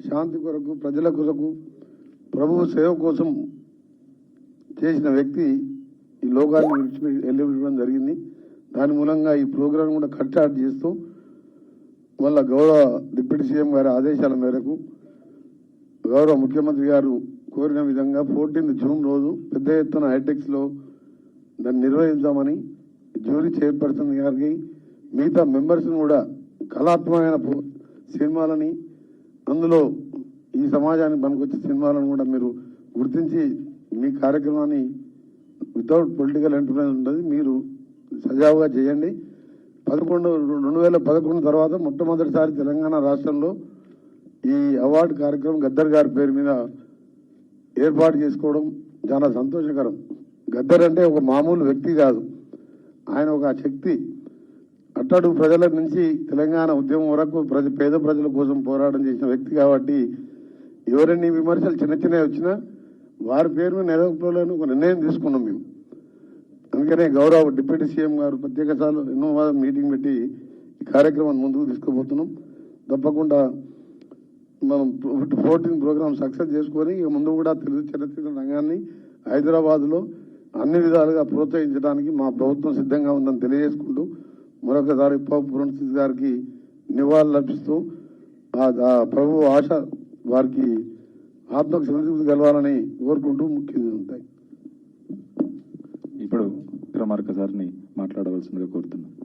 శాంతి కొరకు, ప్రజల కొరకు, ప్రభువు సేవ కోసం చేసిన వ్యక్తి ఈ లోకాన్ని వెళ్ళిపోవడం జరిగింది. దాని మూలంగా ఈ ప్రోగ్రాం కూడా కట్టాట్ చేస్తూ వాళ్ళ గౌరవ డిప్యూటీ సీఎం గారి ఆదేశాల మేరకు గౌరవ ముఖ్యమంత్రి గారు కోరిన విధంగా 14 జూన్ రోజు పెద్ద ఎత్తున హైటెక్స్లో దాన్ని నిర్వహించామని జ్యూరీ చైర్పర్సన్ గారికి మిగతా మెంబర్స్ని కూడా కళాత్మకమైన సినిమాలని, అందులో ఈ సమాజానికి పనికొచ్చే సినిమాలను కూడా మీరు గుర్తించి మీ కార్యక్రమాన్ని వితౌట్ పొలిటికల్ ఎంటర్ప్రైజ్ ఉంటుంది, మీరు సజావుగా చేయండి. 2011 తర్వాత మొట్టమొదటిసారి తెలంగాణ రాష్ట్రంలో ఈ అవార్డు కార్యక్రమం గద్దర్ గారి పేరు మీద ఏర్పాటు చేసుకోవడం చాలా సంతోషకరం. గద్దర్ అంటే ఒక మామూలు వ్యక్తి కాదు, ఆయన ఒక శక్తి. అట్టడు ప్రజల నుంచి తెలంగాణ ఉద్యమం వరకు పేద ప్రజల కోసం పోరాటం చేసిన వ్యక్తి కాబట్టి ఎవరన్నీ విమర్శలు చిన్న చిన్నవి వచ్చినా వారి పేరు మీద నెలకొల్పాలని ఒక నిర్ణయం తీసుకున్నాం మేము. అందుకనే గౌరవ డిప్యూటీ సీఎం గారు ప్రత్యేక సార్లు ఎన్నో మీటింగ్ పెట్టి ఈ కార్యక్రమాన్ని ముందుకు తీసుకుపోతున్నాం. తప్పకుండా మనం 14 ప్రోగ్రామ్ సక్సెస్ చేసుకొని ఇక ముందు కూడా తెలుగు చలనచిత్ర రంగాన్ని హైదరాబాద్లో అన్ని విధాలుగా ప్రోత్సహించడానికి మా ప్రభుత్వం సిద్ధంగా ఉందని తెలియజేసుకుంటూ మరొకసారి పురంశీస్ గారికి నివాళులు అర్పిస్తూ ప్రభు ఆశ వారికి ఆత్మకు సంతృప్తి కలవాలని కోరుకుంటూ ముఖ్యంగా ఉంటాయి. ఇప్పుడు విక్రమార్క సార్ని మాట్లాడవలసిందిగా కోరుతున్నాను.